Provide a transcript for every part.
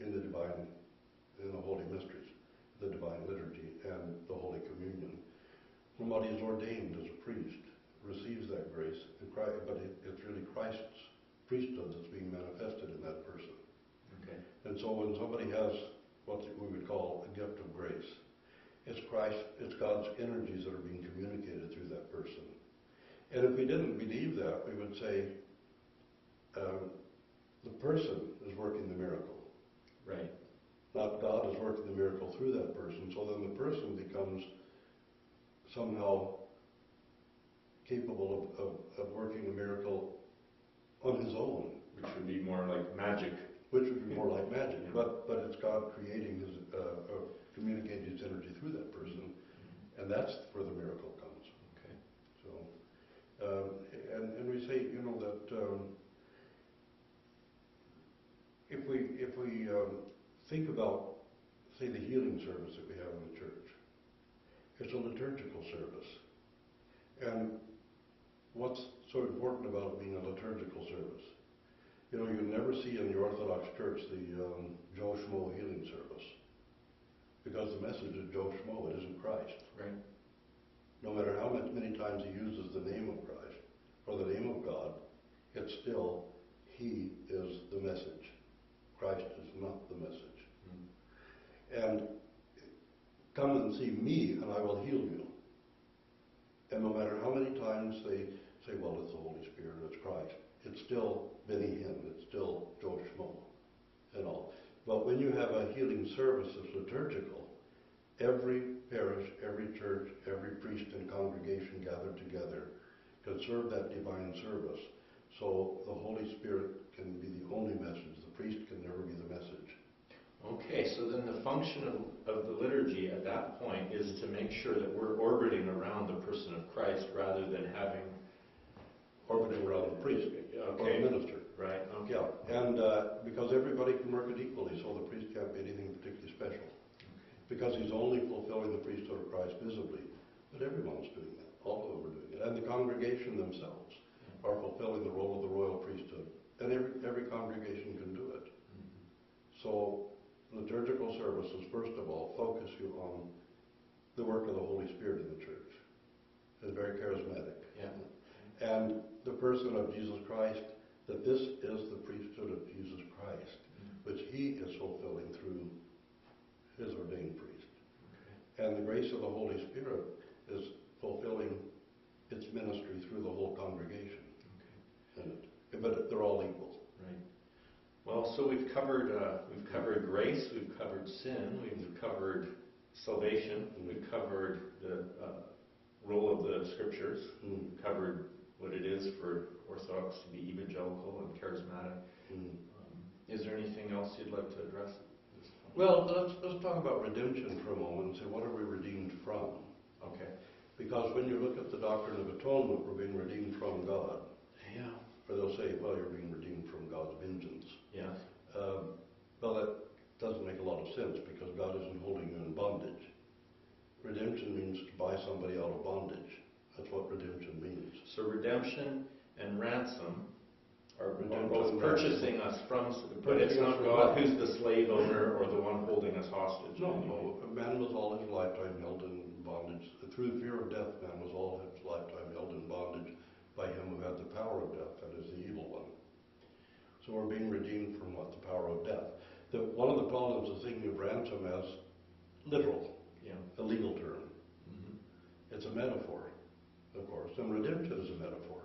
in the Holy Mysteries, the Divine Liturgy and the Holy Communion. From what he's ordained as a priest, receives that grace, but it's really Christ's priesthood that's being manifested in that person. Okay. And so when somebody has what we would call a gift of grace, it's God's energies that are being communicated through that person. And if we didn't believe that, we would say the person is working the miracle. Right. Not God is working the miracle through that person. So then the person becomes somehow capable of working a miracle on his own. Which would be more like magic. Which would be more like magic. Yeah. But it's God creating communicating his energy through that person. And that's where the miracle comes. Okay. So, and we say, that if we think about, say, the healing service that we have in the church, it's a liturgical service. And what's so important about it being a liturgical service? You never see in the Orthodox Church the Joe Schmo healing service. Because the message is Joe Schmo, it isn't Christ. Right. No matter how many times he uses the name of Christ or the name of God, it's still he is the message. Christ is not the message. Mm. And come and see me and I will heal you. And no matter how many times they say, well, it's the Holy Spirit, it's Christ, it's still Benny Hinn, it's still Joe Schmo and all. But when you have a healing service that's liturgical, every parish, every church, every priest and congregation gathered together can serve that divine service. So the Holy Spirit can be the only message. The priest can never be the message. Okay, so then the function of the liturgy at that point is to make sure that we're orbiting around the person of Christ rather than having... Orbiting around the priest or the minister. Right, okay. Yeah, and because everybody can work it equally, so the priest can't be anything particularly special. Okay. Because he's only fulfilling the priesthood of Christ visibly. But everyone's doing that. All of them are doing it. And the congregation themselves are fulfilling the role of the royal priesthood. And every congregation can do it. Mm-hmm. So liturgical services, first of all, focus you on the work of the Holy Spirit in the church. It's very charismatic. Yeah. And the person of Jesus Christ, that this is the priesthood of Jesus Christ, which he is fulfilling through his ordained priest. Okay. And the grace of the Holy Spirit is fulfilling its ministry through the whole congregation. Okay. But they're all equal. Right. Well, so we've covered grace, we've covered sin, we've covered salvation, we've covered the role of the Scriptures, we've covered what it is for Orthodox to be evangelical and charismatic. Is there anything else you'd like to address? Well, let's talk about redemption for a moment and say, what are we redeemed from? Okay. Because when you look at the doctrine of atonement, we're being redeemed from God. Yeah. Or they'll say, well, you're being redeemed from God's vengeance. Yeah. Well, that doesn't make a lot of sense because God isn't holding you in bondage. Redemption means to buy somebody out of bondage. That's what redemption means. So redemption and ransom are both purchasing us from, but it's not God who's the slave owner or the one holding us hostage. No, man was all his lifetime held in bondage. Through fear of death, man was all his lifetime held in bondage by him who had the power of death, that is the evil one. So we're being redeemed from what? The power of death. One of the problems of thinking of ransom as literal, a legal term. Mm-hmm. It's a metaphor, of course, and redemption is a metaphor.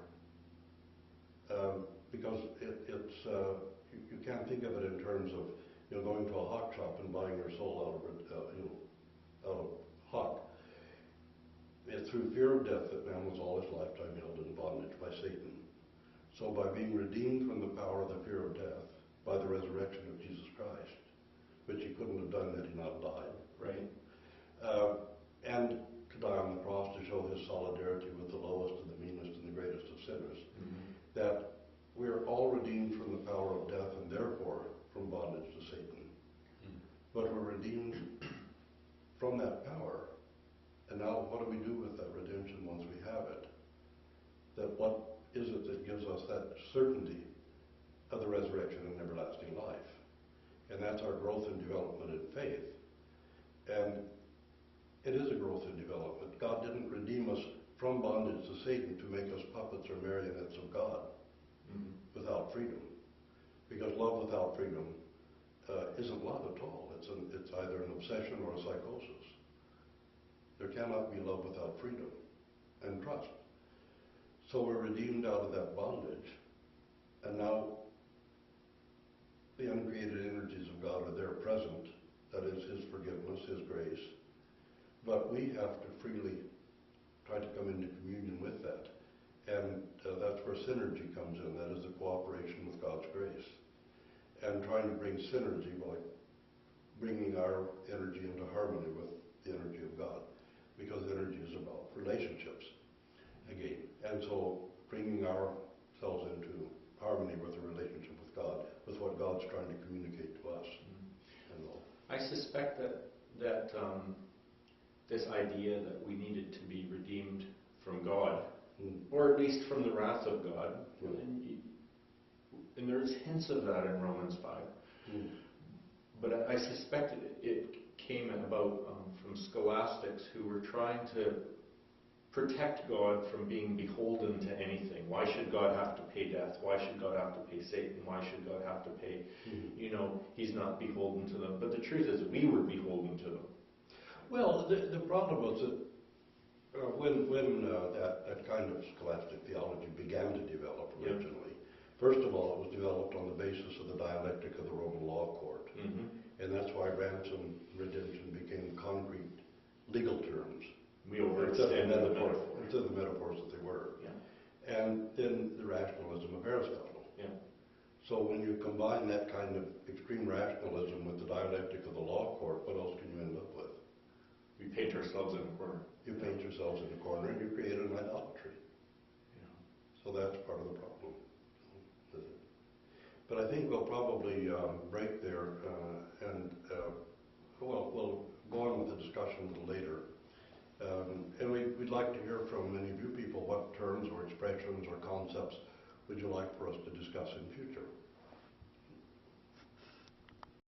Because it's you can't think of it in terms of going to a hock shop and buying your soul out of hock. It's through fear of death that man was all his lifetime held in bondage by Satan. So by being redeemed from the power of the fear of death by the resurrection of Jesus Christ, which he couldn't have done had he not died, right? And to die on the cross to show his solidarity with the lowest and the meanest and the greatest of sinners, that we are all redeemed from the power of death and therefore from bondage to Satan. But we're redeemed from that power. And now what do we do with that redemption once we have it? That what is it that gives us that certainty of the resurrection and everlasting life? And that's our growth and development in faith. And it is a growth and development. God didn't redeem us from bondage to Satan to make us puppets or marionettes of God without freedom. Because love without freedom isn't love at all. It's either an obsession or a psychosis. There cannot be love without freedom and trust. So we're redeemed out of that bondage, and now the uncreated energies of God are there present. That is His forgiveness, His grace. But we have to freely try to come into communion with that. And that's where synergy comes in. That is the cooperation with God's grace. And trying to bring synergy by bringing our energy into harmony with the energy of God. Because energy is about relationships, again. And so bringing ourselves into harmony with the relationship with God, with what God's trying to communicate to us. And all. I suspect that this idea that we needed to be redeemed from God, or at least from the wrath of God, and there's hints of that in Romans 5, but I suspect it came about from scholastics who were trying to protect God from being beholden to anything. Why should God have to pay death? Why should God have to pay Satan? Why should God have to pay, He's not beholden to them. But the truth is we were beholden to them. Well, the problem was that when that kind of scholastic theology began to develop originally, first of all, it was developed on the basis of the dialectic of the Roman law court. And that's why ransom, redemption became concrete legal terms. We overextend the metaphor. Instead of the metaphors that they were. Yeah. And then the rationalism of Aristotle. Yeah. So when you combine that kind of extreme rationalism with the dialectic of the law court, what else can you end up with? We paint ourselves in a corner. You paint yourselves in a corner and you create an idolatry. Yeah. So that's part of the problem. But I think we'll probably break there and we'll go on with the discussion a little later. And we'd like to hear from many of you people what terms or expressions or concepts would you like for us to discuss in future.